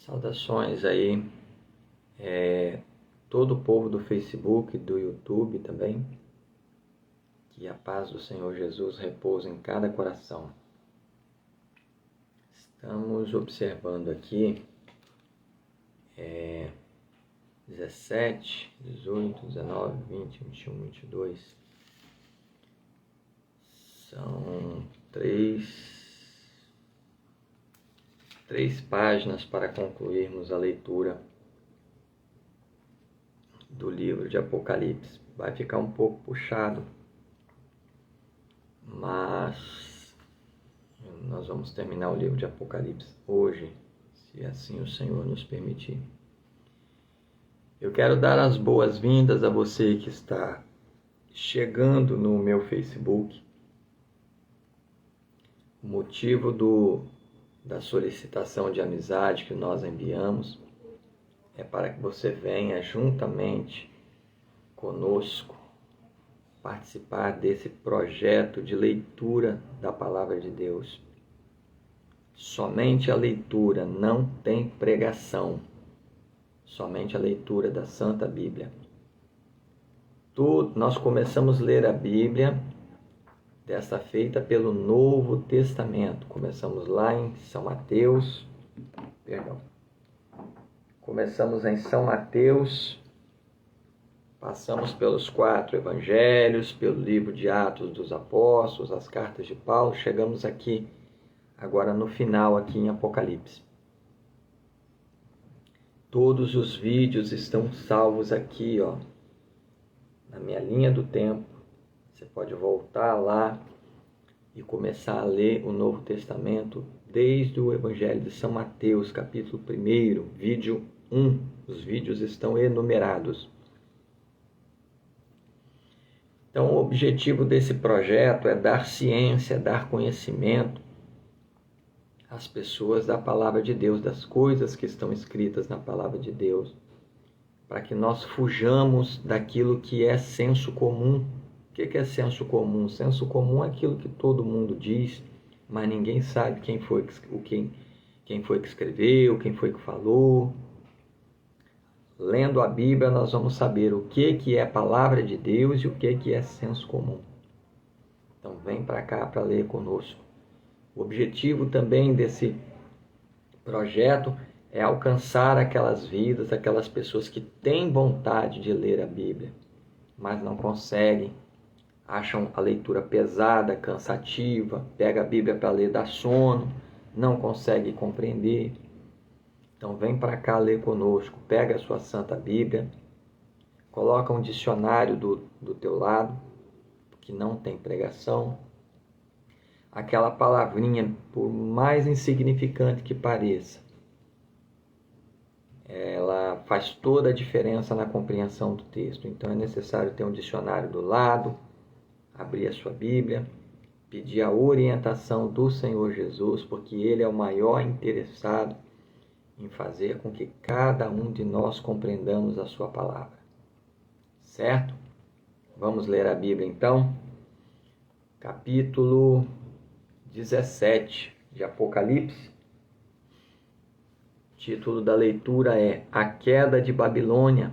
Saudações aí, todo o povo do Facebook, do YouTube também. Que a paz do Senhor Jesus repouse em cada coração. Estamos observando aqui 17, 18, 19, 20, 21, 22. São três páginas para concluirmos a leitura do livro de Apocalipse. Vai ficar um pouco puxado, mas nós vamos terminar o livro de Apocalipse hoje, se assim o Senhor nos permitir. Eu quero dar as boas-vindas a você que está chegando no meu Facebook. O motivo da solicitação de amizade que nós enviamos é para que você venha juntamente conosco participar desse projeto de leitura da Palavra de Deus. Somente a leitura, não tem pregação. Somente a leitura da Santa Bíblia. Nós começamos a ler a Bíblia desta feita pelo Novo Testamento. Começamos lá em São Mateus. Começamos em São Mateus, passamos pelos 4 evangelhos, pelo livro de Atos dos Apóstolos, as cartas de Paulo, chegamos aqui, agora no final, aqui em Apocalipse. Todos os vídeos estão salvos aqui, na minha linha do tempo. Você pode voltar lá e começar a ler o Novo Testamento desde o Evangelho de São Mateus, capítulo 1, vídeo 1. Os vídeos estão enumerados. Então, o objetivo desse projeto é dar ciência, dar conhecimento às pessoas da Palavra de Deus, das coisas que estão escritas na Palavra de Deus, para que nós fujamos daquilo que é senso comum. O que é senso comum? Senso comum é aquilo que todo mundo diz, mas ninguém sabe quem foi que escreveu, quem foi que falou. Lendo a Bíblia, nós vamos saber o que é palavra de Deus e o que é senso comum. Então, vem para cá para ler conosco. O objetivo também desse projeto é alcançar aquelas vidas, aquelas pessoas que têm vontade de ler a Bíblia, mas não conseguem. Acham a leitura pesada, cansativa, pega a Bíblia para ler, dá sono, não consegue compreender. Então vem para cá ler conosco, pega a sua Santa Bíblia, coloca um dicionário do teu lado, que não tem pregação. Aquela palavrinha, por mais insignificante que pareça, ela faz toda a diferença na compreensão do texto. Então é necessário ter um dicionário do lado, abrir a sua Bíblia, pedir a orientação do Senhor Jesus, porque Ele é o maior interessado em fazer com que cada um de nós compreendamos a sua palavra. Certo? Vamos ler a Bíblia então. Capítulo 17 de Apocalipse. O título da leitura é A Queda de Babilônia.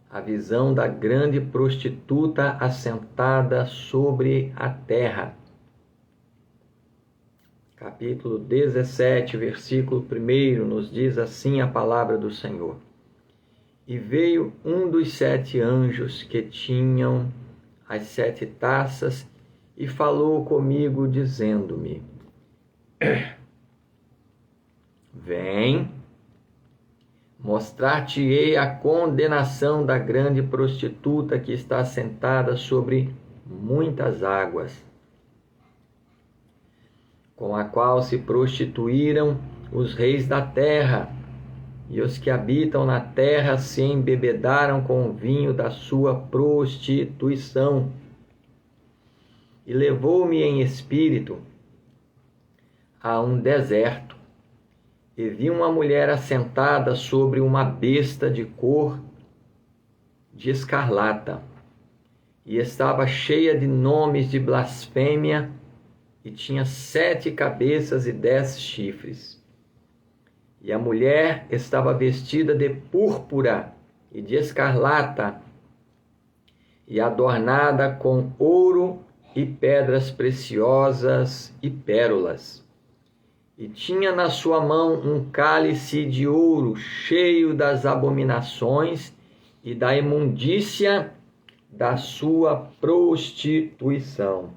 A visão da grande prostituta assentada sobre a terra. Capítulo 17, versículo 1, nos diz assim a palavra do Senhor. E veio um dos 7 anjos que tinham as 7 taças e falou comigo, dizendo-me: Vem, mostrar-te-ei a condenação da grande prostituta que está sentada sobre muitas águas, com a qual se prostituíram os reis da terra, e os que habitam na terra se embebedaram com o vinho da sua prostituição. E levou-me em espírito a um deserto, e vi uma mulher assentada sobre uma besta de cor de escarlata, e estava cheia de nomes de blasfêmia, e tinha 7 cabeças e 10 chifres. E a mulher estava vestida de púrpura e de escarlata, e adornada com ouro e pedras preciosas e pérolas. E tinha na sua mão um cálice de ouro cheio das abominações e da imundícia da sua prostituição.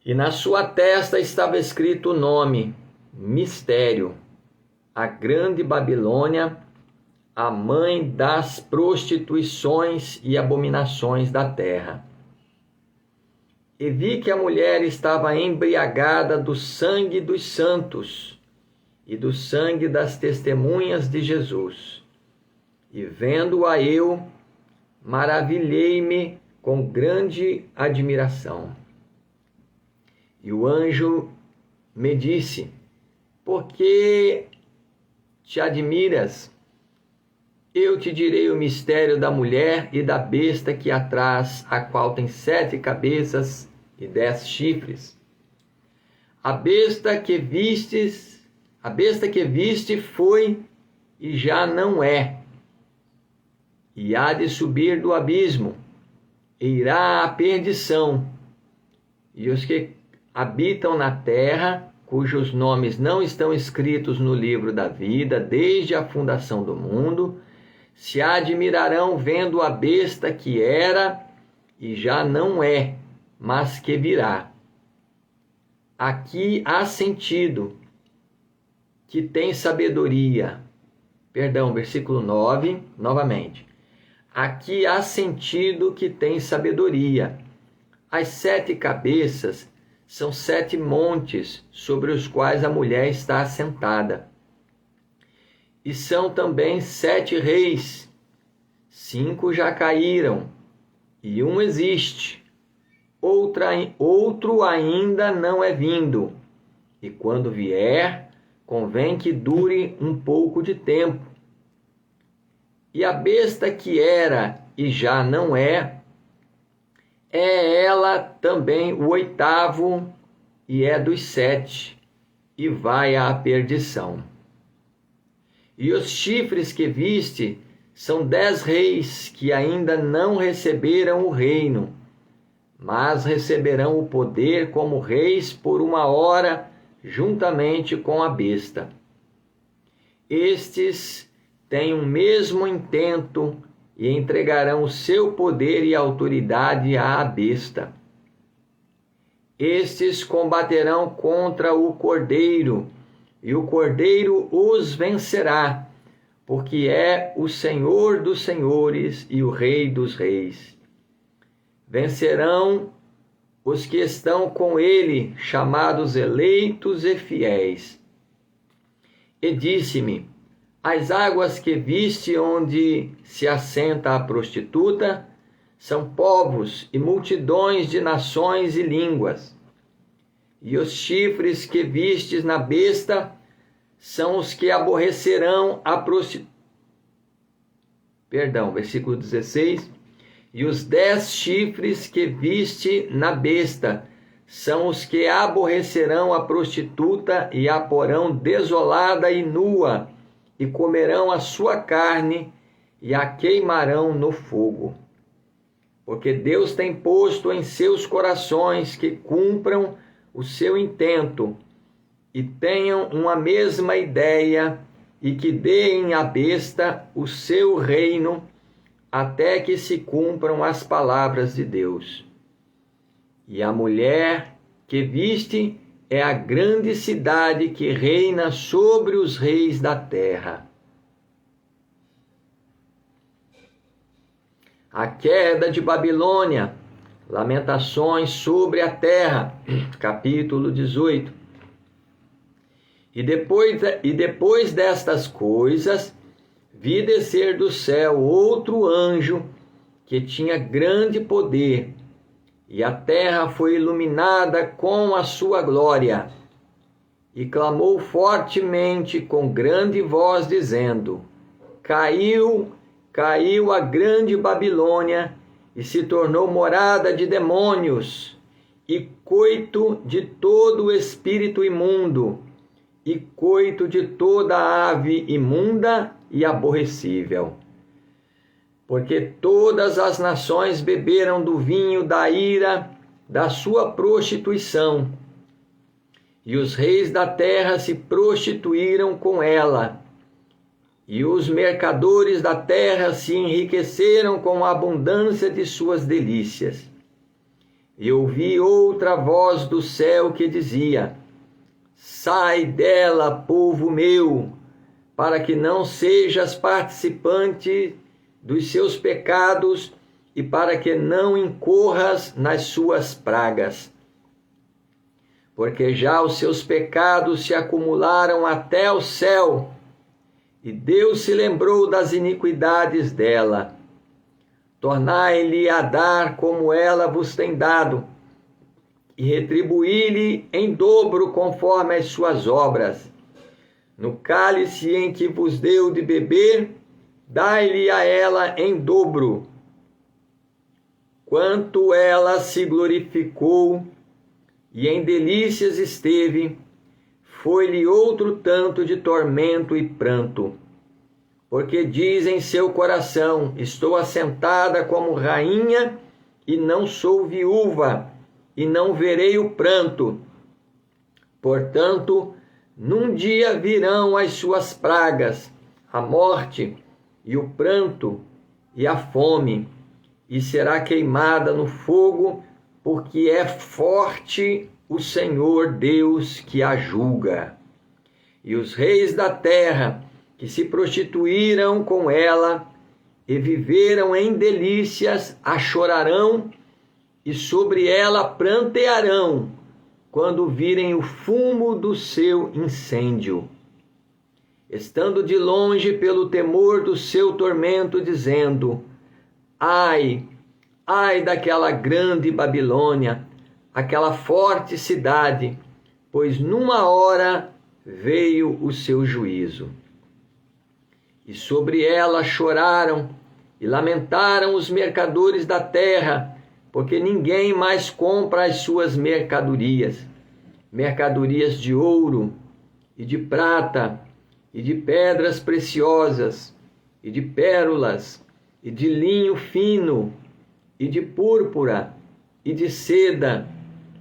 E na sua testa estava escrito o nome, Mistério, a grande Babilônia, a mãe das prostituições e abominações da terra. E vi que a mulher estava embriagada do sangue dos santos e do sangue das testemunhas de Jesus. E vendo-a eu, maravilhei-me com grande admiração. E o anjo me disse: por que te admiras? Eu te direi o mistério da mulher e da besta que a traz, a qual tem 7 cabeças e 10 chifres. A besta que viste foi e já não é, e há de subir do abismo, e irá à perdição. E os que habitam na terra, cujos nomes não estão escritos no livro da vida desde a fundação do mundo, se admirarão vendo a besta que era e já não é, mas que virá. Aqui há sentido que tem sabedoria. Versículo 9, novamente. Aqui há sentido que tem sabedoria. As 7 cabeças são 7 montes sobre os quais a mulher está assentada. E são também 7 reis. 5 já caíram, e um existe. Outro ainda não é vindo. E quando vier, convém que dure um pouco de tempo. E a besta que era e já não é ela também o 8º, e é dos 7, e vai à perdição. E os chifres que viste são 10 reis que ainda não receberam o reino, mas receberão o poder como reis por 1 hora, juntamente com a besta. Estes têm o mesmo intento e entregarão o seu poder e autoridade à besta. Estes combaterão contra o Cordeiro, e o Cordeiro os vencerá, porque é o Senhor dos senhores e o Rei dos reis. Vencerão os que estão com ele, chamados eleitos e fiéis. E disse-me: as águas que viste onde se assenta a prostituta são povos e multidões de nações e línguas. E os chifres que vistes na besta são os que aborrecerão a prostituta. Versículo 16. E os 10 chifres que viste na besta são os que aborrecerão a prostituta e a porão desolada e nua, e comerão a sua carne e a queimarão no fogo. Porque Deus tem posto em seus corações que cumpram o seu intento e tenham uma mesma ideia e que deem à besta o seu reino até que se cumpram as palavras de Deus. E a mulher que viste é a grande cidade que reina sobre os reis da terra. A queda de Babilônia, lamentações sobre a terra, capítulo 18. E depois destas coisas, vi descer do céu outro anjo que tinha grande poder, e a terra foi iluminada com a sua glória. E clamou fortemente com grande voz, dizendo: Caiu a grande Babilônia, e se tornou morada de demônios e coito de todo espírito imundo, e coito de toda ave imunda e aborrecível. Porque todas as nações beberam do vinho da ira da sua prostituição, e os reis da terra se prostituíram com ela, e os mercadores da terra se enriqueceram com a abundância de suas delícias. E ouvi outra voz do céu que dizia: sai dela, povo meu, para que não sejas participante dos seus pecados e para que não incorras nas suas pragas. Porque já os seus pecados se acumularam até o céu, e Deus se lembrou das iniquidades dela. Tornai-lhe a dar como ela vos tem dado, e retribuí-lhe em dobro conforme as suas obras. No cálice em que vos deu de beber, dai-lhe a ela em dobro. Quanto ela se glorificou e em delícias esteve, foi-lhe outro tanto de tormento e pranto. Porque diz em seu coração: estou assentada como rainha e não sou viúva, e não verei o pranto. Portanto, num dia virão as suas pragas, a morte, e o pranto, e a fome, e será queimada no fogo, porque é forte o Senhor Deus que a julga. E os reis da terra, que se prostituíram com ela, e viveram em delícias, a chorarão, e sobre ela prantearão, quando virem o fumo do seu incêndio, estando de longe pelo temor do seu tormento, dizendo: ai, ai daquela grande Babilônia, aquela forte cidade, pois numa hora veio o seu juízo. E sobre ela choraram e lamentaram os mercadores da terra, porque ninguém mais compra as suas mercadorias, mercadorias de ouro e de prata e de pedras preciosas e de pérolas e de linho fino e de púrpura e de seda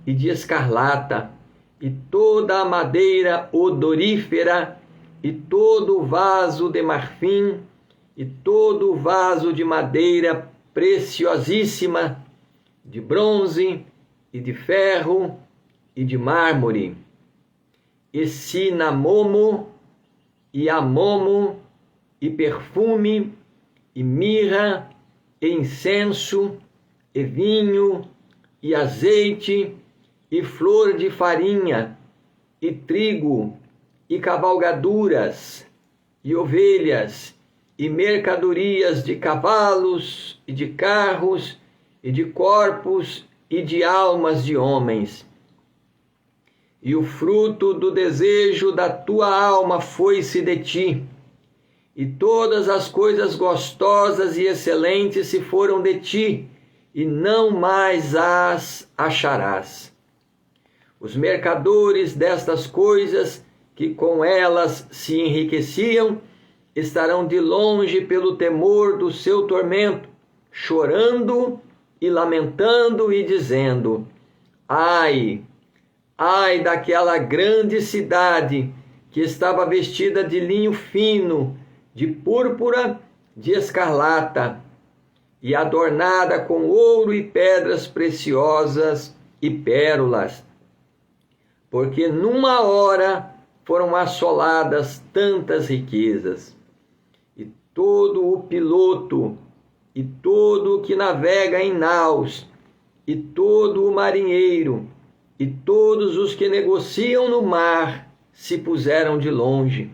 e de escarlata e toda a madeira odorífera e todo o vaso de marfim e todo o vaso de madeira preciosíssima, de bronze e de ferro e de mármore, e cinamomo e amomo e perfume e mirra e incenso e vinho e azeite e flor de farinha e trigo e cavalgaduras e ovelhas e mercadorias de cavalos e de carros e de corpos e de almas de homens. E o fruto do desejo da tua alma foi-se de ti, e todas as coisas gostosas e excelentes se foram de ti, e não mais as acharás. Os mercadores destas coisas, que com elas se enriqueciam, estarão de longe pelo temor do seu tormento, chorando e lamentando e dizendo: ai, ai daquela grande cidade que estava vestida de linho fino, de púrpura, de escarlata, e adornada com ouro e pedras preciosas e pérolas, porque numa hora foram assoladas tantas riquezas. E todo o piloto, e todo o que navega em naus, e todo o marinheiro, e todos os que negociam no mar se puseram de longe,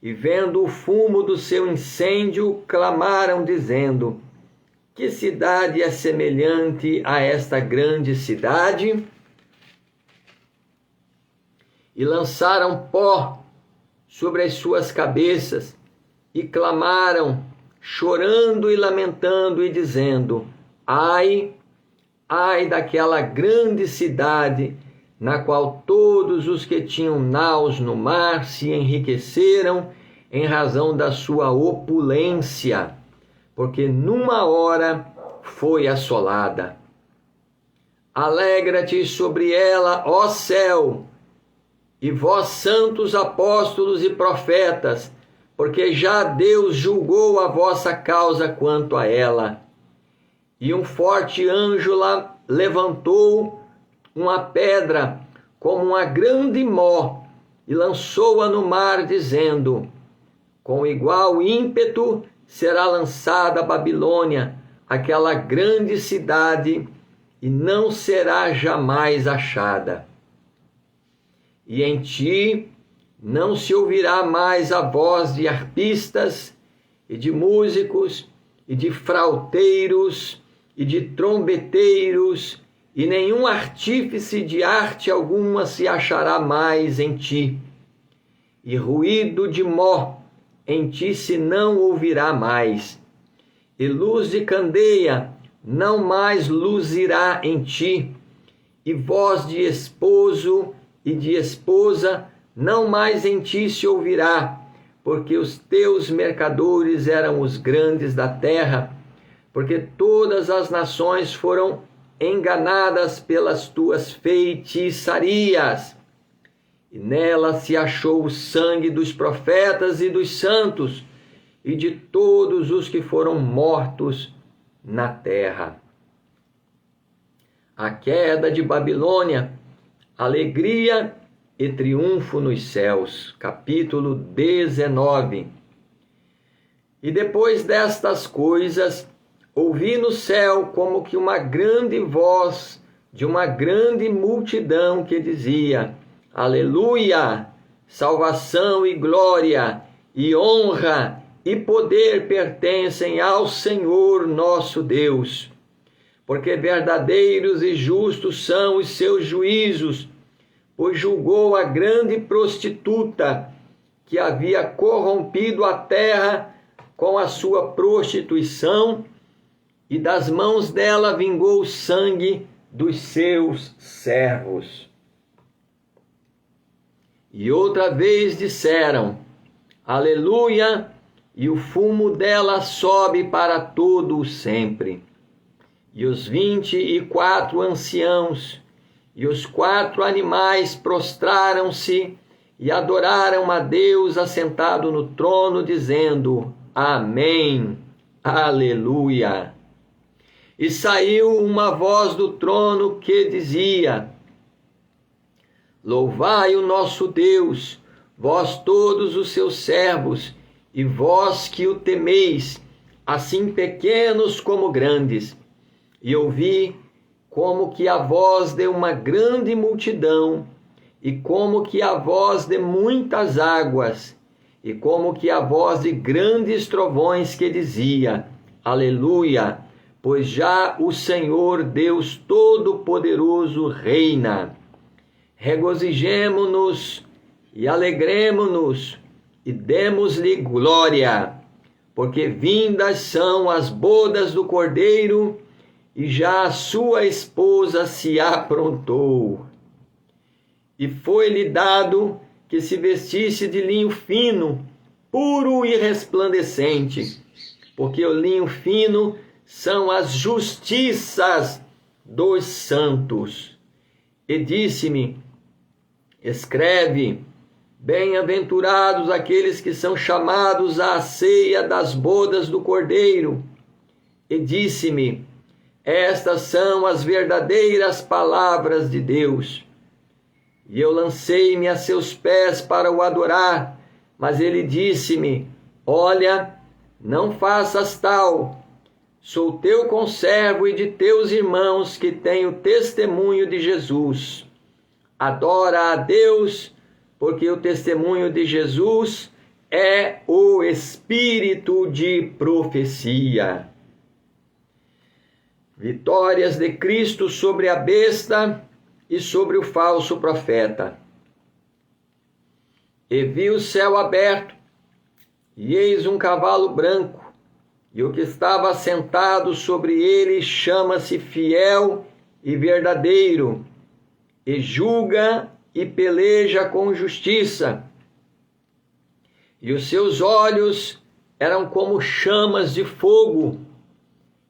e vendo o fumo do seu incêndio, clamaram dizendo: que cidade é semelhante a esta grande cidade? E lançaram pó sobre as suas cabeças, e clamaram, chorando e lamentando, e dizendo: ai, Ai daquela grande cidade, na qual todos os que tinham naus no mar se enriqueceram em razão da sua opulência, porque numa hora foi assolada. Alegra-te sobre ela, ó céu, e vós santos apóstolos e profetas, porque já Deus julgou a vossa causa quanto a ela. E um forte anjo lá levantou uma pedra como uma grande mó e lançou-a no mar, dizendo: com igual ímpeto será lançada a Babilônia, aquela grande cidade, e não será jamais achada. E em ti não se ouvirá mais a voz de arpistas, e de músicos, e de frauteiros, e de trombeteiros, e nenhum artífice de arte alguma se achará mais em ti. E ruído de mó em ti se não ouvirá mais. E luz de candeia não mais luzirá em ti. E voz de esposo e de esposa não mais em ti se ouvirá, porque os teus mercadores eram os grandes da terra, porque todas as nações foram enganadas pelas tuas feitiçarias. E nela se achou o sangue dos profetas e dos santos, e de todos os que foram mortos na terra. A queda de Babilônia, alegria e triunfo nos céus. Capítulo 19. E depois destas coisas, ouvi no céu como que uma grande voz de uma grande multidão que dizia: Aleluia! Salvação e glória, e honra e poder pertencem ao Senhor nosso Deus, porque verdadeiros e justos são os seus juízos, pois julgou a grande prostituta que havia corrompido a terra com a sua prostituição, e das mãos dela vingou o sangue dos seus servos. E outra vez disseram: Aleluia, e o fumo dela sobe para todo o sempre. E os 24 anciãos e os 4 animais prostraram-se e adoraram a Deus assentado no trono, dizendo: Amém, Aleluia. E saiu uma voz do trono que dizia: Louvai o nosso Deus, vós todos os seus servos, e vós que o temeis, assim pequenos como grandes. E ouvi como que a voz de uma grande multidão, e como que a voz de muitas águas, e como que a voz de grandes trovões que dizia: Aleluia, pois já o Senhor Deus Todo-Poderoso reina. Regozijemo-nos e alegremo-nos e demos-lhe glória, porque vindas são as bodas do Cordeiro, e já a sua esposa se aprontou. E foi-lhe dado que se vestisse de linho fino, puro e resplandecente, porque o linho fino são as justiças dos santos. E disse-me: Escreve: Bem-aventurados aqueles que são chamados à ceia das bodas do Cordeiro. E disse-me: Estas são as verdadeiras palavras de Deus. E eu lancei-me a seus pés para o adorar, mas ele disse-me: Olha, não faças tal. Sou teu conservo e de teus irmãos que têm o testemunho de Jesus. Adora a Deus, porque o testemunho de Jesus é o espírito de profecia. Vitórias de Cristo sobre a besta e sobre o falso profeta. E vi o céu aberto, e eis um cavalo branco, e o que estava sentado sobre ele chama-se Fiel e verdadeiro, e julga e peleja com justiça. E os seus olhos eram como chamas de fogo,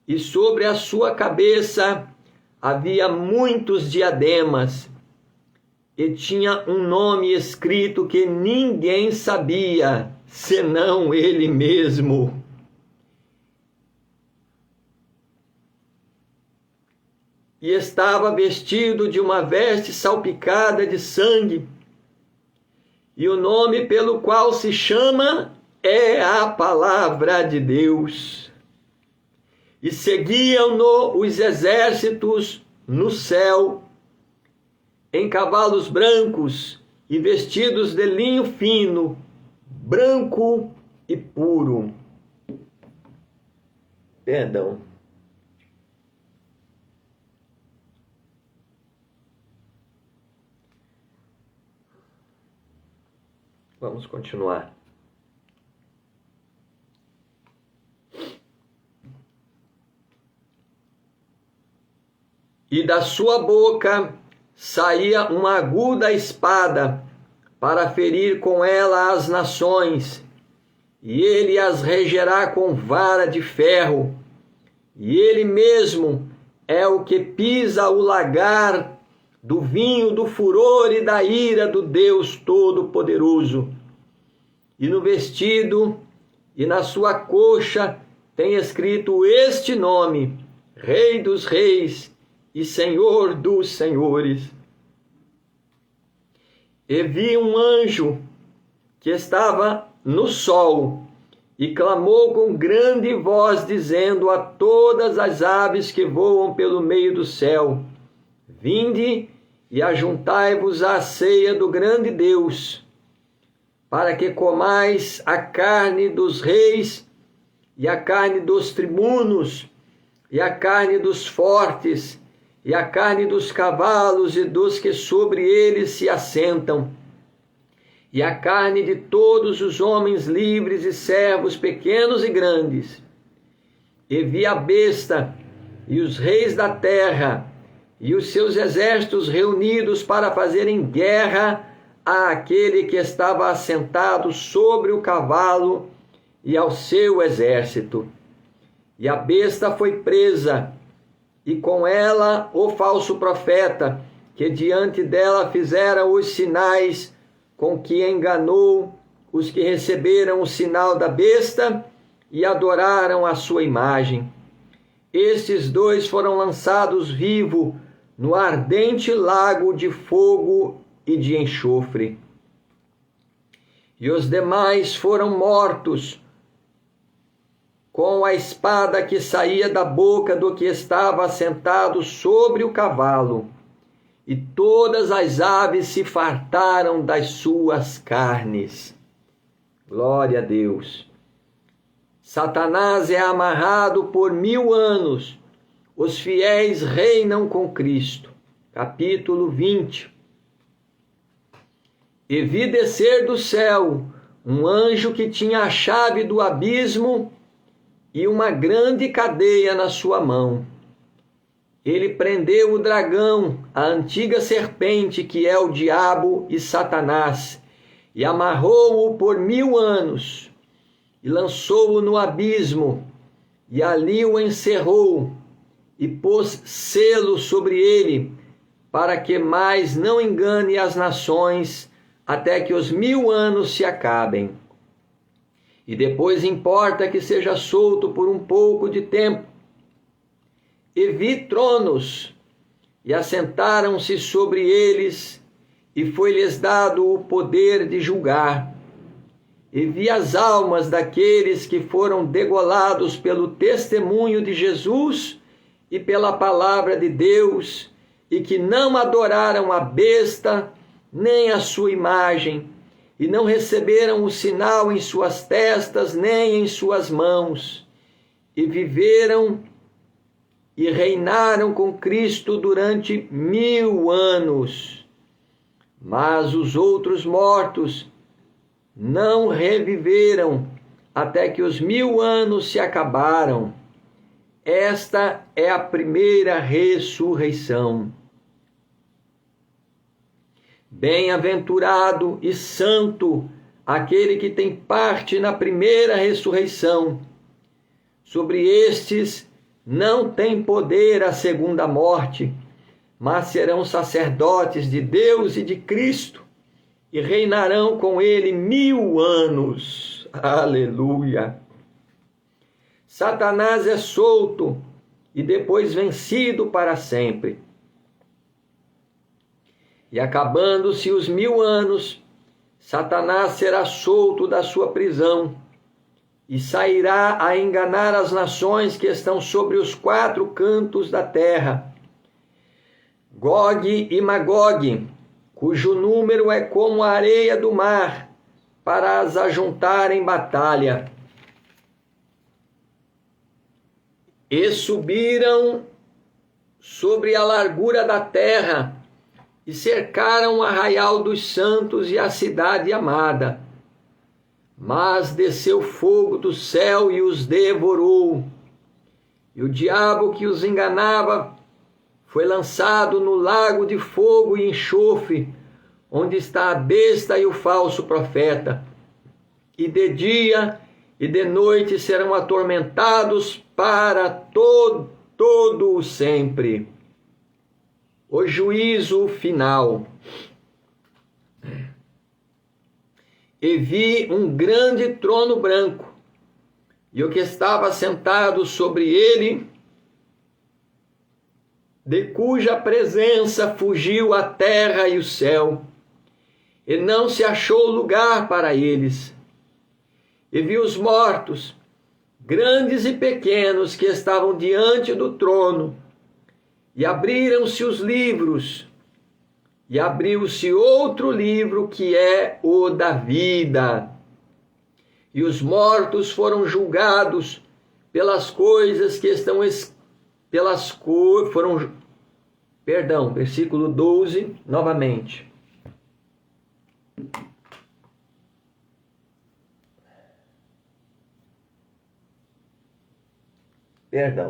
e sobre a sua cabeça havia muitos diademas, e tinha um nome escrito que ninguém sabia, senão ele mesmo. E estava vestido de uma veste salpicada de sangue, e o nome pelo qual se chama é a Palavra de Deus. E seguiam-no os exércitos no céu, em cavalos brancos e vestidos de linho fino, branco e puro. Perdão. Vamos continuar. E da sua boca saía uma aguda espada, para ferir com ela as nações, e ele as regerá com vara de ferro, e ele mesmo é o que pisa o lagar do vinho do furor e da ira do Deus Todo-Poderoso. E no vestido e na sua coxa tem escrito este nome: Rei dos Reis e Senhor dos Senhores. E vi um anjo que estava no sol, e clamou com grande voz, dizendo a todas as aves que voam pelo meio do céu: Vinde e ajuntai-vos à ceia do grande Deus, para que comais a carne dos reis, e a carne dos tribunos, e a carne dos fortes, e a carne dos cavalos e dos que sobre eles se assentam, e a carne de todos os homens livres e servos, pequenos e grandes. E vi a besta e os reis da terra e os seus exércitos reunidos para fazerem guerra àquele que estava assentado sobre o cavalo e ao seu exército. E a besta foi presa, e com ela o falso profeta, que diante dela fizera os sinais com que enganou os que receberam o sinal da besta e adoraram a sua imagem. Estes dois foram lançados vivos no ardente lago de fogo e de enxofre. E os demais foram mortos com a espada que saía da boca do que estava assentado sobre o cavalo, e todas as aves se fartaram das suas carnes. Glória a Deus. Satanás é amarrado por 1000 anos, os fiéis reinam com Cristo. Capítulo 20. E vi descer do céu um anjo que tinha a chave do abismo e uma grande cadeia na sua mão. Ele prendeu o dragão, a antiga serpente, que é o diabo e Satanás, e amarrou-o por 1000 anos, e lançou-o no abismo, e ali o encerrou, e pôs selo sobre ele, para que mais não engane as nações, até que os 1000 anos se acabem. E depois importa que seja solto por um pouco de tempo. E vi tronos, e assentaram-se sobre eles, e foi-lhes dado o poder de julgar. E vi as almas daqueles que foram degolados pelo testemunho de Jesus e pela palavra de Deus, e que não adoraram a besta, nem a sua imagem, e não receberam o sinal em suas testas, nem em suas mãos, e viveram e reinaram com Cristo durante 1000 anos. Mas os outros mortos não reviveram, até que os 1000 anos se acabaram. Esta é a primeira ressurreição. Bem-aventurado e santo aquele que tem parte na primeira ressurreição. Sobre estes não tem poder a segunda morte, mas serão sacerdotes de Deus e de Cristo, e reinarão com ele 1000 anos. Aleluia! Satanás é solto e depois vencido para sempre. E acabando-se os 1000 anos, Satanás será solto da sua prisão e sairá a enganar as nações que estão sobre os 4 cantos da terra. Gog e Magog, cujo número é como a areia do mar, para as ajuntar em batalha. E subiram sobre a largura da terra, e cercaram o arraial dos santos e a cidade amada. Mas desceu fogo do céu e os devorou. E o diabo que os enganava foi lançado no lago de fogo e enxofre, onde está a besta e o falso profeta. E de dia e de noite serão atormentados para todo o sempre. O juízo final. E vi um grande trono branco, e o que estava sentado sobre ele, de cuja presença fugiu a terra e o céu, e não se achou lugar para eles. E vi os mortos, grandes e pequenos, que estavam diante do trono, e abriram-se os livros, e abriu-se outro livro, que é o da vida. E os mortos foram julgados pelas coisas que estão versículo 12, novamente.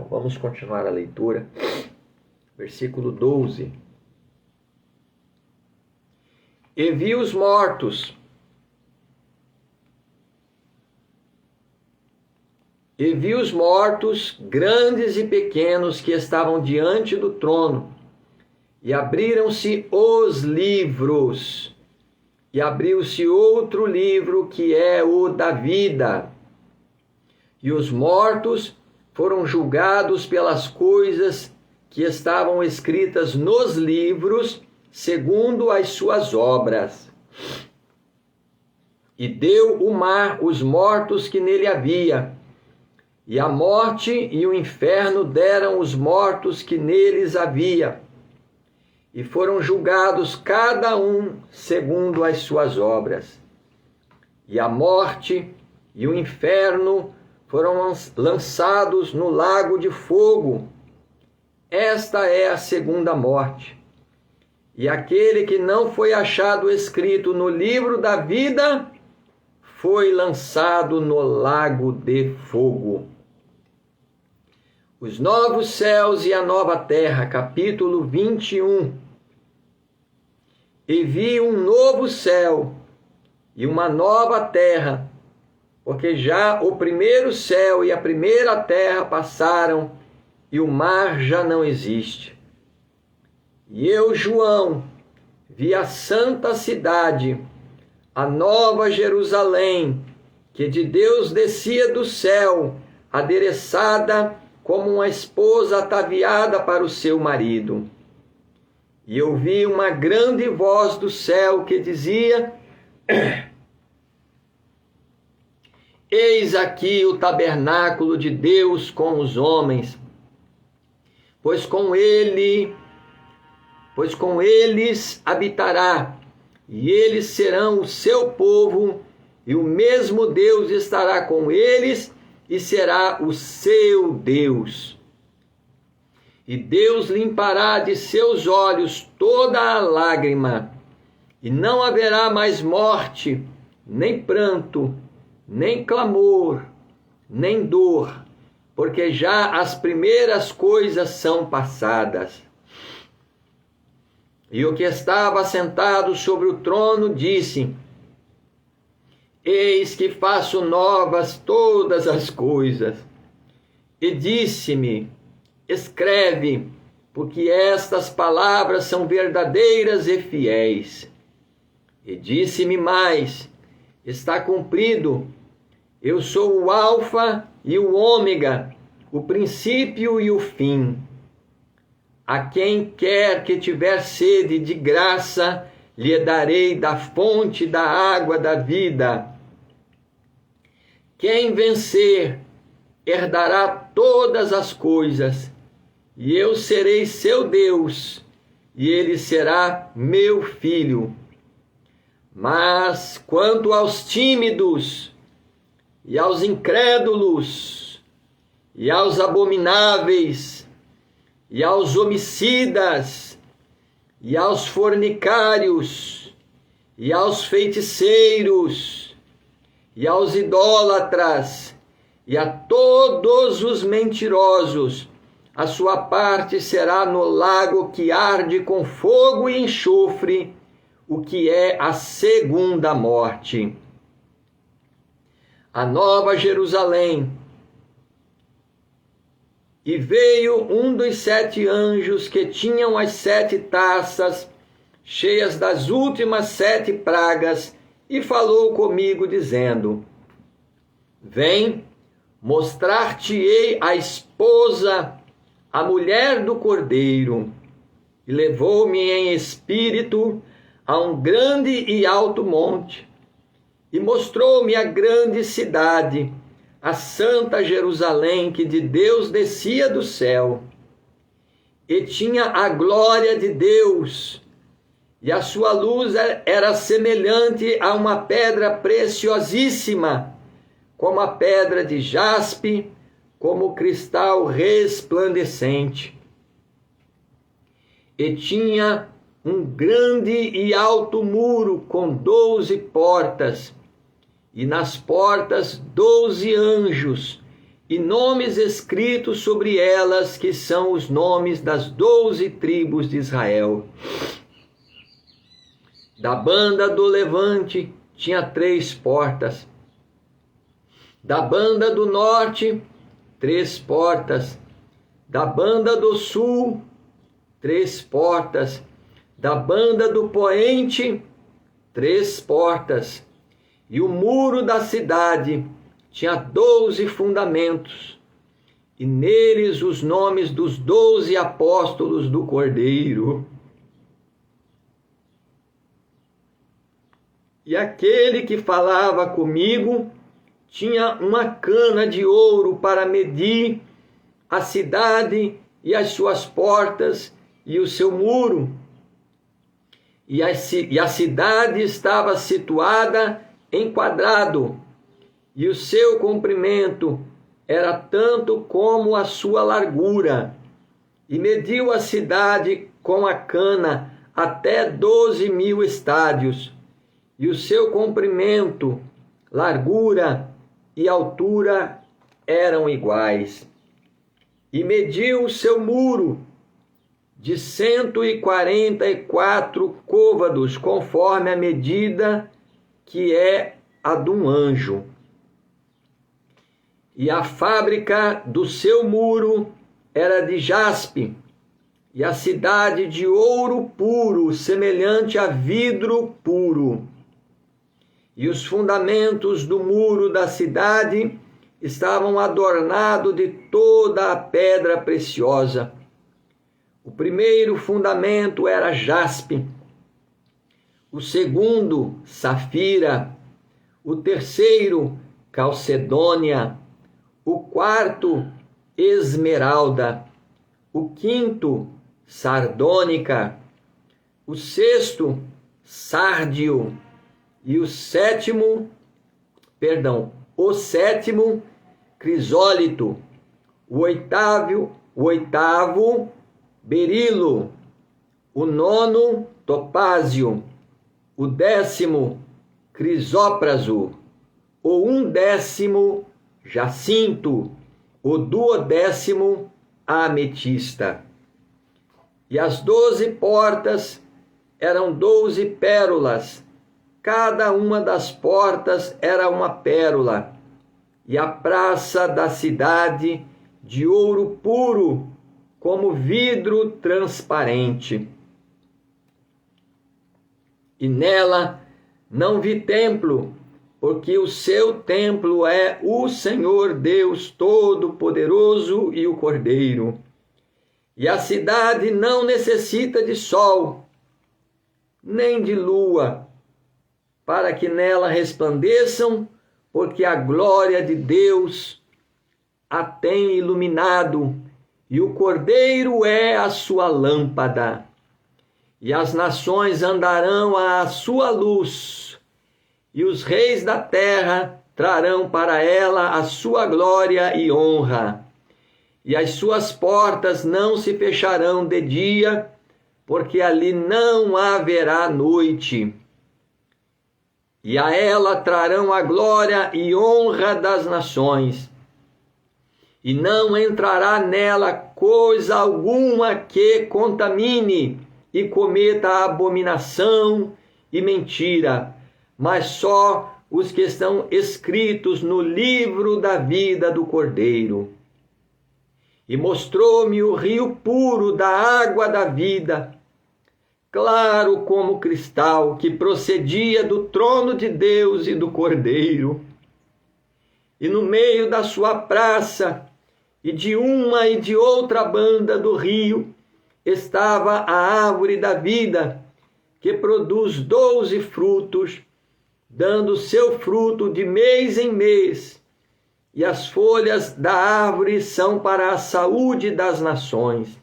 Vamos continuar a leitura. Versículo 12. E vi os mortos, grandes e pequenos, que estavam diante do trono, e abriram-se os livros, e abriu-se outro livro, que é o da vida. E os mortos foram julgados pelas coisas que estavam escritas nos livros, segundo as suas obras. E deu o mar os mortos que nele havia, e a morte e o inferno deram os mortos que neles havia, e foram julgados cada um segundo as suas obras. E a morte e o inferno foram lançados no lago de fogo. Esta é a segunda morte. E aquele que não foi achado escrito no livro da vida foi lançado no lago de fogo. Os novos céus e a nova terra, capítulo 21. E vi um novo céu e uma nova terra, porque já o primeiro céu e a primeira terra passaram, e o mar já não existe. E eu, João, vi a santa cidade, a nova Jerusalém, que de Deus descia do céu, adereçada como uma esposa ataviada para o seu marido. E eu vi uma grande voz do céu que dizia: Eis aqui o tabernáculo de Deus com os homens, pois com eles habitará, e eles serão o seu povo, e o mesmo Deus estará com eles, e será o seu Deus. E Deus limpará de seus olhos toda a lágrima, e não haverá mais morte, nem pranto, nem clamor, nem dor, porque já as primeiras coisas são passadas. E o que estava sentado sobre o trono disse: Eis que faço novas todas as coisas. E disse-me: Escreve, porque estas palavras são verdadeiras e fiéis. E disse-me mais: Está cumprido. Eu sou o Alfa e o Ômega, o princípio e o fim. A quem quer que tiver sede, de graça lhe darei da fonte da água da vida. Quem vencer herdará todas as coisas, e eu serei seu Deus, e ele será meu filho. Mas quanto aos tímidos, e aos incrédulos, e aos abomináveis, e aos homicidas, e aos fornicários, e aos feiticeiros, e aos idólatras, e a todos os mentirosos, a sua parte será no lago que arde com fogo e enxofre, o que é a segunda morte. A Nova Jerusalém. E veio um dos 7 anjos que tinham as 7 taças, cheias das últimas 7 pragas, e falou comigo, dizendo: Vem, mostrar-te-ei a esposa, a mulher do Cordeiro. E levou-me em espírito a um grande e alto monte, e mostrou-me a grande cidade, a santa Jerusalém, que de Deus descia do céu, e tinha a glória de Deus, e a sua luz era semelhante a uma pedra preciosíssima, como a pedra de jaspe, como cristal resplandecente. E tinha um grande e alto muro com 12 portas, e nas portas 12 anjos, e nomes escritos sobre elas, que são os nomes das 12 tribos de Israel. Da banda do levante tinha 3 portas, da banda do norte 3 portas, da banda do sul 3 portas, da banda do poente 3 portas. E o muro da cidade tinha 12 fundamentos, e neles os nomes dos 12 apóstolos do Cordeiro. E aquele que falava comigo tinha uma cana de ouro para medir a cidade e as suas portas e o seu muro. E a cidade estava situada em quadrado, e o seu comprimento era tanto como a sua largura. E mediu a cidade com a cana até 12.000 estádios, e o seu comprimento, largura e altura eram iguais. E mediu o seu muro de 144 côvados, conforme a medida que é a de um anjo. E a fábrica do seu muro era de jaspe, e a cidade de ouro puro, semelhante a vidro puro. E os fundamentos do muro da cidade estavam adornados de toda a pedra preciosa. O primeiro fundamento era jaspe, o segundo, safira, o terceiro, calcedônia, o quarto, esmeralda, o quinto, sardônica, o sexto, sárdio, e o sétimo, crisólito, o oitavo, berilo, o nono, topázio, o 10º, crisópraso, o 11º, jacinto, o 12º a ametista. E as 12 portas eram 12 pérolas, cada uma das portas era uma pérola, e a praça da cidade de ouro puro, como vidro transparente. E nela não vi templo, porque o seu templo é o Senhor Deus Todo-Poderoso e o Cordeiro. E a cidade não necessita de sol, nem de lua, para que nela resplandeçam, porque a glória de Deus a tem iluminado, e o Cordeiro é a sua lâmpada. E as nações andarão à sua luz, e os reis da terra trarão para ela a sua glória e honra. E as suas portas não se fecharão de dia, porque ali não haverá noite. E a ela trarão a glória e honra das nações. E não entrará nela coisa alguma que contamine e cometa abominação e mentira, mas só os que estão escritos no livro da vida do Cordeiro. E mostrou-me o rio puro da água da vida, claro como cristal, que procedia do trono de Deus e do Cordeiro. E no meio da sua praça, e de uma e de outra banda do rio, estava a árvore da vida, que produz 12 frutos, dando seu fruto de mês em mês, e as folhas da árvore são para a saúde das nações.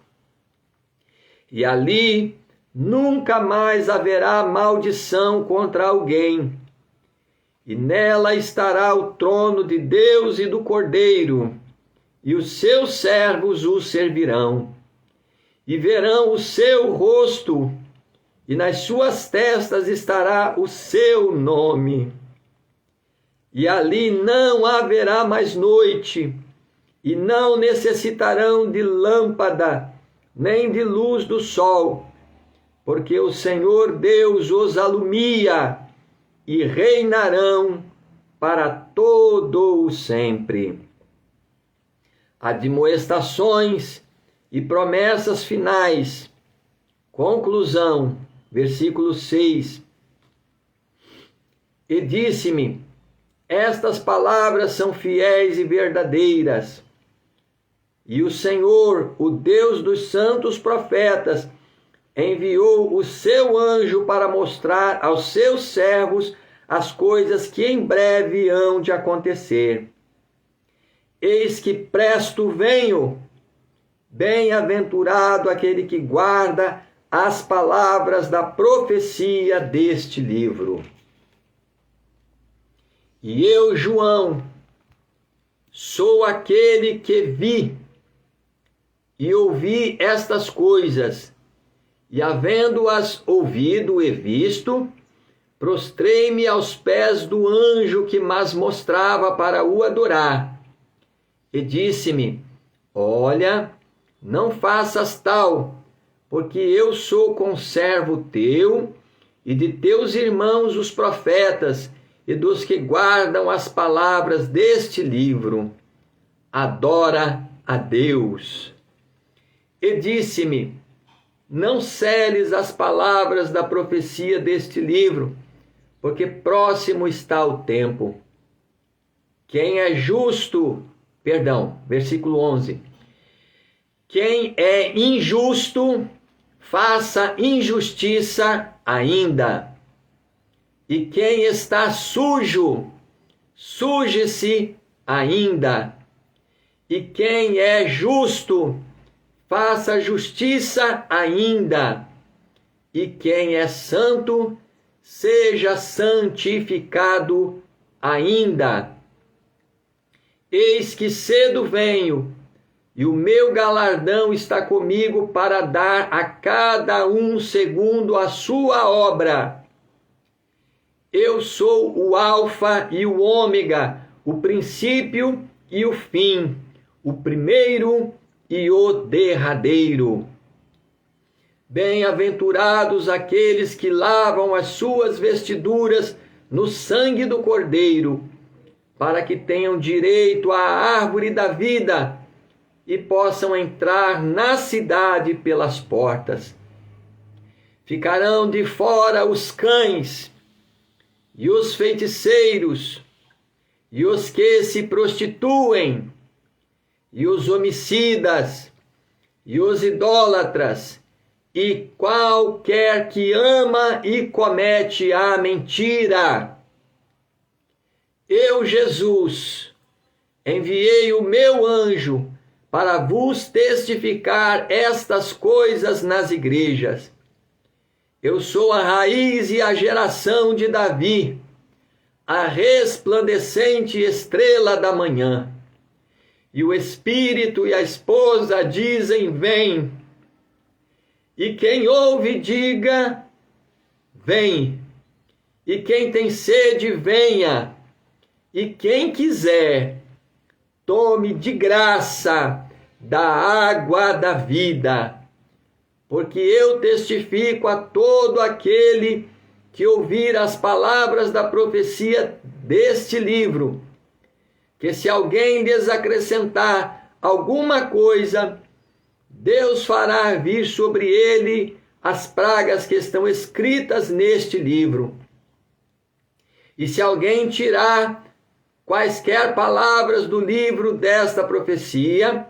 E ali nunca mais haverá maldição contra alguém, e nela estará o trono de Deus e do Cordeiro, e os seus servos o servirão, e verão o seu rosto, e nas suas testas estará o seu nome. E ali não haverá mais noite, e não necessitarão de lâmpada, nem de luz do sol, porque o Senhor Deus os alumia, e reinarão para todo o sempre. Admoestações e promessas finais. Conclusão, versículo 6. E disse-me: estas palavras são fiéis e verdadeiras. E o Senhor, o Deus dos santos profetas, enviou o seu anjo para mostrar aos seus servos as coisas que em breve hão de acontecer. Eis que presto venho, bem-aventurado aquele que guarda as palavras da profecia deste livro. E eu, João, sou aquele que vi e ouvi estas coisas, e havendo-as ouvido e visto, prostrei-me aos pés do anjo que mas mostrava para o adorar. E disse-me: olha, não faças tal, porque eu sou conservo teu e de teus irmãos os profetas, e dos que guardam as palavras deste livro. Adora a Deus. E disse-me: não seles as palavras da profecia deste livro, porque próximo está o tempo. Quem é justo, versículo 11. Quem é injusto, faça injustiça ainda. E quem está sujo, suje-se ainda. E quem é justo, faça justiça ainda. E quem é santo, seja santificado ainda. Eis que cedo venho, e o meu galardão está comigo para dar a cada um segundo a sua obra. Eu sou o Alfa e o Ômega, o princípio e o fim, o primeiro e o derradeiro. Bem-aventurados aqueles que lavam as suas vestiduras no sangue do Cordeiro, para que tenham direito à árvore da vida e possam entrar na cidade pelas portas. Ficarão de fora os cães, e os feiticeiros, e os que se prostituem, e os homicidas, e os idólatras, e qualquer que ama e comete a mentira. Eu, Jesus, enviei o meu anjo para vos testificar estas coisas nas igrejas. Eu sou a raiz e a geração de Davi, a resplandecente estrela da manhã. E o Espírito e a esposa dizem: vem. E quem ouve, diga: vem. E quem tem sede, venha. E quem quiser, tome de graça da água da vida. Porque eu testifico a todo aquele que ouvir as palavras da profecia deste livro, que se alguém lhes acrescentar alguma coisa, Deus fará vir sobre ele as pragas que estão escritas neste livro. E se alguém tirar quaisquer palavras do livro desta profecia,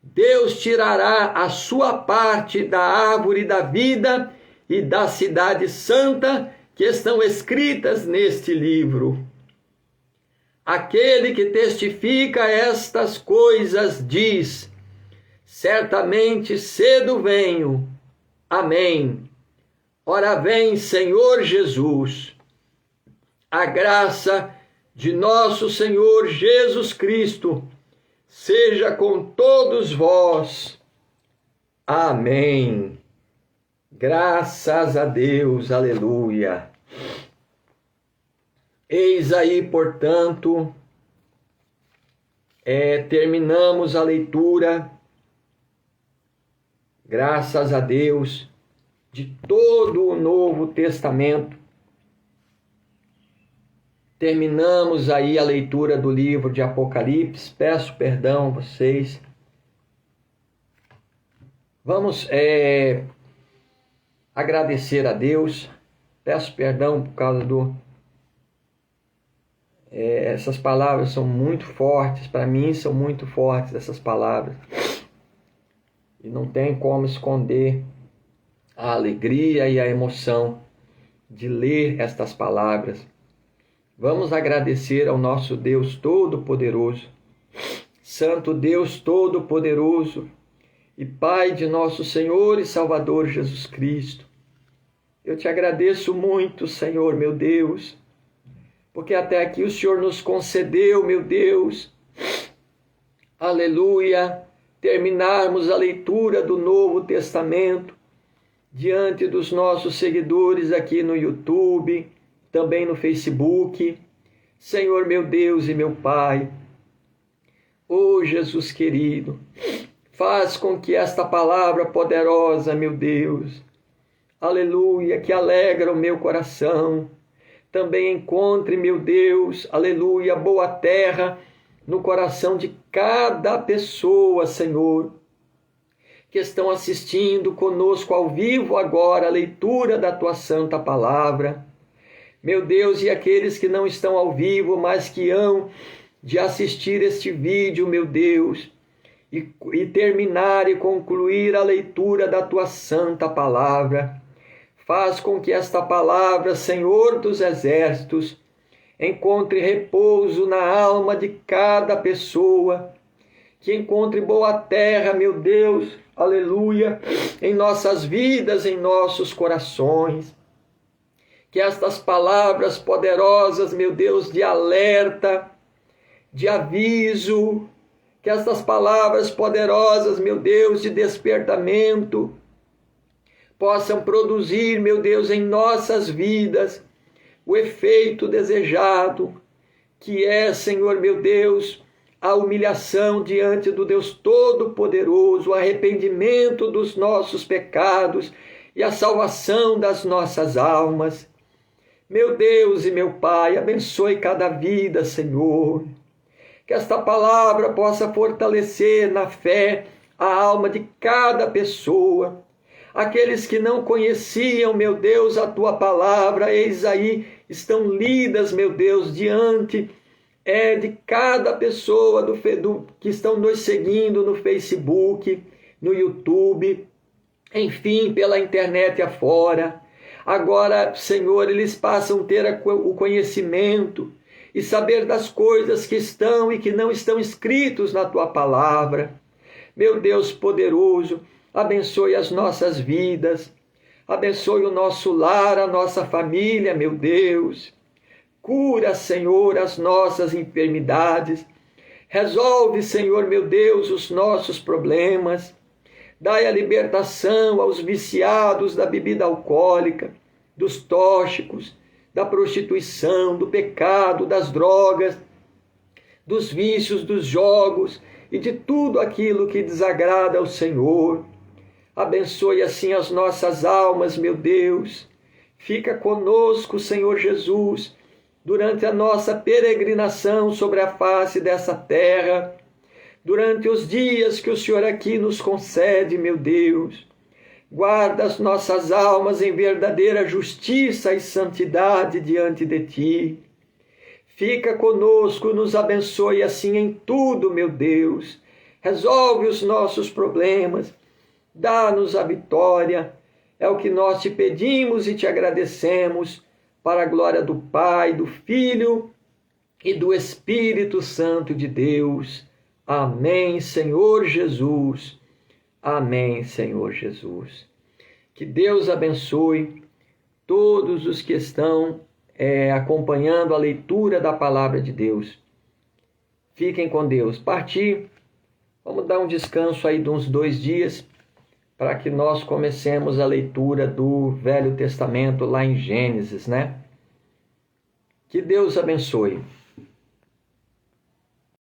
Deus tirará a sua parte da árvore da vida e da cidade santa que estão escritas neste livro. Aquele que testifica estas coisas diz: certamente cedo venho. Amém. Ora vem, Senhor Jesus. A graça de nosso Senhor Jesus Cristo seja com todos vós. Amém. Graças a Deus, aleluia. Eis aí, portanto, terminamos a leitura, graças a Deus, de todo o Novo Testamento. Terminamos aí a leitura do livro de Apocalipse. Peço perdão a vocês. Vamos agradecer a Deus. Peço perdão por causa essas palavras são muito fortes. Para mim são muito fortes essas palavras. E não tem como esconder a alegria e a emoção de ler estas palavras. Vamos agradecer ao nosso Deus Todo-Poderoso, Santo Deus Todo-Poderoso e Pai de nosso Senhor e Salvador Jesus Cristo. Eu te agradeço muito, Senhor, meu Deus, porque até aqui o Senhor nos concedeu, meu Deus, aleluia, terminarmos a leitura do Novo Testamento diante dos nossos seguidores aqui no YouTube, também no Facebook. Senhor, meu Deus e meu Pai, ó Jesus querido, faz com que esta palavra poderosa, meu Deus, aleluia, que alegra o meu coração, também encontre, meu Deus, aleluia, boa terra no coração de cada pessoa, Senhor, que estão assistindo conosco ao vivo agora a leitura da Tua Santa Palavra. Meu Deus, e aqueles que não estão ao vivo, mas que hão de assistir este vídeo, meu Deus, e terminar e concluir a leitura da Tua Santa Palavra. Faz com que esta palavra, Senhor dos Exércitos, encontre repouso na alma de cada pessoa, que encontre boa terra, meu Deus, aleluia, em nossas vidas, em nossos corações. Que estas palavras poderosas, meu Deus, de alerta, de aviso, que estas palavras poderosas, meu Deus, de despertamento, possam produzir, meu Deus, em nossas vidas, o efeito desejado, que é, Senhor, meu Deus, a humilhação diante do Deus Todo-Poderoso, o arrependimento dos nossos pecados e a salvação das nossas almas. Meu Deus e meu Pai, abençoe cada vida, Senhor. Que esta palavra possa fortalecer na fé a alma de cada pessoa. Aqueles que não conheciam, meu Deus, a Tua palavra, eis aí, estão lidas, meu Deus, diante de cada pessoa que estão nos seguindo no Facebook, no YouTube, enfim, pela internet afora. Agora, Senhor, eles passam a ter o conhecimento e saber das coisas que estão e que não estão escritos na Tua palavra. Meu Deus poderoso, abençoe as nossas vidas, abençoe o nosso lar, a nossa família, meu Deus. Cura, Senhor, as nossas enfermidades. Resolve, Senhor, meu Deus, os nossos problemas. Dai a libertação aos viciados da bebida alcoólica, dos tóxicos, da prostituição, do pecado, das drogas, dos vícios, dos jogos e de tudo aquilo que desagrada ao Senhor. Abençoe assim as nossas almas, meu Deus. Fica conosco, Senhor Jesus, durante a nossa peregrinação sobre a face dessa terra, durante os dias que o Senhor aqui nos concede, meu Deus. Guarda as nossas almas em verdadeira justiça e santidade diante de Ti. Fica conosco, nos abençoe assim em tudo, meu Deus. Resolve os nossos problemas, dá-nos a vitória. É o que nós Te pedimos e Te agradecemos, para a glória do Pai, do Filho e do Espírito Santo de Deus. Amém, Senhor Jesus. Amém, Senhor Jesus. Que Deus abençoe todos os que estão acompanhando a leitura da palavra de Deus. Fiquem com Deus. Partir, vamos dar um descanso aí de uns 2 dias, para que nós comecemos a leitura do Velho Testamento lá em Gênesis, né? Que Deus abençoe.